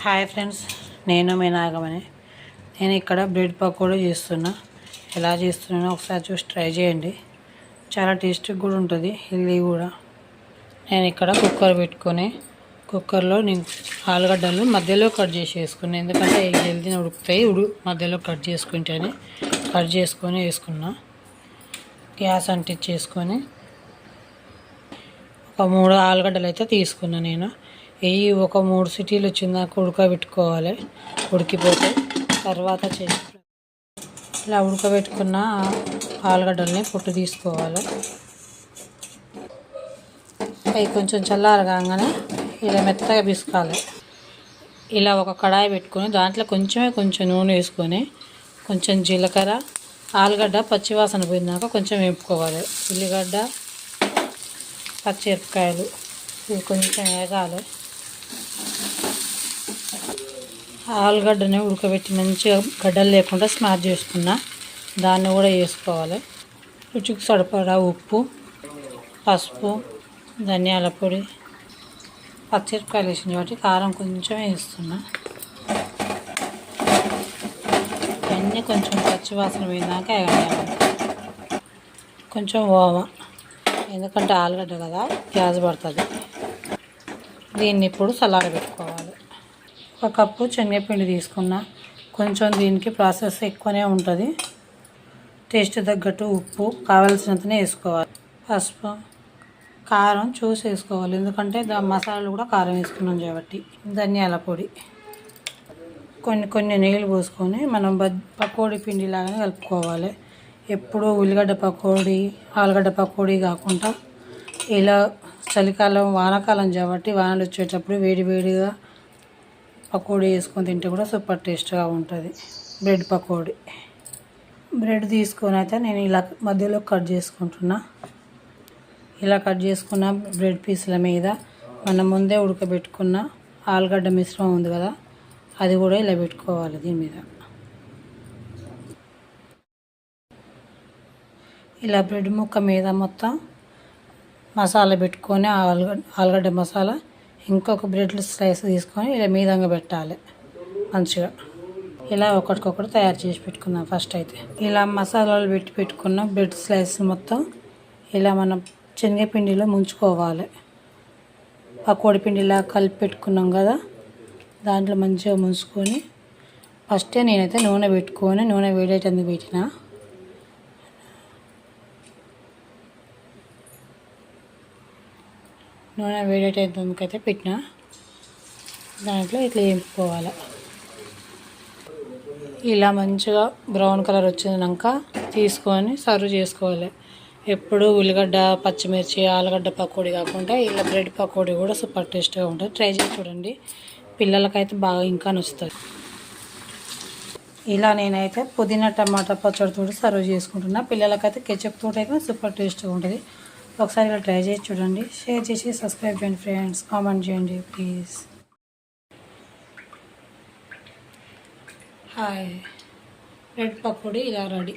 Hi friends, నేను మీ నాగమణి. నేను ఇక్కడ బ్రెడ్ పకోడీ చేస్తున్నా. ఎలా చేస్తున్నానో ఒకసారి చూసి ట్రై చేయండి. చాలా టేస్టీగా కూడా ఉంటుంది, హెల్దీ కూడా. నేను ఇక్కడ కుక్కర్ పెట్టుకొని కుక్కర్లో నేను ఆలుగడ్డలు మధ్యలో కట్ చేసి వేసుకున్నాను. ఎందుకంటే జల్దీని ఉడుకుతాయి, మధ్యలో కట్ చేసుకొని వేసుకున్నా. గ్యాస్ అంటించేసుకొని ఒక 3 ఆలుగడ్డలు అయితే తీసుకున్నా. నేను ఒక 3 సిటీలు వచ్చిందాక ఉడకబెట్టుకోవాలి. ఉడికిపోతే తర్వాత ఇలా ఉడకబెట్టుకున్న ఆలుగడ్డల్ని పొట్టు తీసుకోవాలి. అవి కొంచెం చల్లారగానే ఇలా మెత్తగా పిసుకాలి. ఇలా ఒక కడాయి పెట్టుకొని దాంట్లో కొంచెం నూనె వేసుకొని కొంచెం జీలకర్ర, ఆలుగడ్డ పచ్చివాసన పోయినాక కొంచెం వేపుకోవాలి. ఉల్లిగడ్డ, పచ్చిమిరపకాయలు ఇవి కొంచెం వేగాలి. ఆలుగడ్డని ఉడకబెట్టి మంచిగా గడ్డలు లేకుండా స్మాష్ చేసుకున్న దాన్ని కూడా వేసుకోవాలి. రుచికి సరిపడా ఉప్పు, పసుపు, ధనియాల పొడి, పచ్చిమిరపకాయలు వేసిన కాబట్టి కారం కొంచెం వేస్తున్నా. ఇవన్నీ కొంచెం పచ్చివాసన పోయినాక వేయాలి. కొంచెం ఓమ, ఎందుకంటే ఆలుగడ్డ కదా గ్యాస్ పడుతుంది. దీన్ని ఇప్పుడు చల్లారబెట్టుకోవాలి. 1 కప్పు శనగపిండి తీసుకున్నా. కొంచెం దీనికి ప్రాసెస్ ఎక్కువనే ఉంటుంది. టేస్ట్ తగ్గట్టు ఉప్పు కావాల్సినంతనే వేసుకోవాలి. పసుపు, కారం చూసి వేసుకోవాలి, ఎందుకంటే మసాలాలు కూడా కారం వేసుకున్నాం కాబట్టి. ధనియాల పొడి, కొన్ని నీళ్ళు పోసుకొని మనం పకోడీ పిండి లాగానే కలుపుకోవాలి. ఎప్పుడూ ఉల్లిగడ్డ పకోడీ, ఆలుగడ్డ పకోడీ కాకుండా ఇలా చలికాలం వానాకాలం కాబట్టి వానలు వచ్చేటప్పుడు వేడివేడిగా పకోడీ వేసుకొని తింటే కూడా సూపర్ టేస్ట్గా ఉంటుంది. బ్రెడ్ పకోడీ. బ్రెడ్ తీసుకొని అయితే నేను ఇలా మధ్యలో కట్ చేసుకుంటున్నా. ఇలా కట్ చేసుకున్న బ్రెడ్ పీసుల మీద మనం ముందే ఉడకబెట్టుకున్న ఆలుగడ్డ మిశ్రమం ఉంది కదా, అది కూడా ఇలా పెట్టుకోవాలి. దీని మీద ఇలా బ్రెడ్ ముక్క మీద మొత్తం మసాలా పెట్టుకొని ఆలుగడ్డ మసాలా ఇంకొక బ్రెడ్ స్లైస్ తీసుకొని ఇలా మీదంగా పెట్టాలి మంచిగా. ఇలా ఒకటికొకటి తయారు చేసి పెట్టుకుందాం. ఫస్ట్ అయితే ఇలా మసాలాలు పెట్టుకున్న బ్రెడ్ స్లైస్ మొత్తం ఇలా మనం శనగపిండిలో ముంచుకోవాలి. పకోడీ పిండిలా కలిపి పెట్టుకున్నాం కదా, దాంట్లో మంచిగా ముంచుకొని ఫస్టే నేనైతే నూనె పెట్టుకొని నూనె వేడేటందుకు పెట్టిన. నూనె వేడేటందుకైతే పెట్టిన దాంట్లో ఇట్లా వేపుకోవాలి. ఇలా మంచిగా బ్రౌన్ కలర్ వచ్చినాక తీసుకొని సర్వ్ చేసుకోవాలి. ఎప్పుడు ఉల్లిగడ్డ, పచ్చిమిర్చి, ఆలుగడ్డ పకోడీ కాకుండా ఇలా బ్రెడ్ పకోడీ కూడా సూపర్ టేస్ట్గా ఉంటుంది. ట్రై చేసి చూడండి, పిల్లలకైతే బాగా ఇంకా నచ్చుతుంది. ఇలా నేనైతే పుదీనా టమాటా పచ్చడితో సర్వ్ చేసుకుంటున్నా. పిల్లలకైతే కెచప్ తోటి అయితే సూపర్ టేస్ట్గా ఉంటుంది. ఒకసారి ఇలా ట్రై చేసి చూడండి. షేర్ చేసి సబ్స్క్రైబ్ చేయండి ఫ్రెండ్స్. కామెంట్ చేయండి ప్లీజ్. హాయ్, బ్రెడ్ పకోడీ ఇలా రెడీ.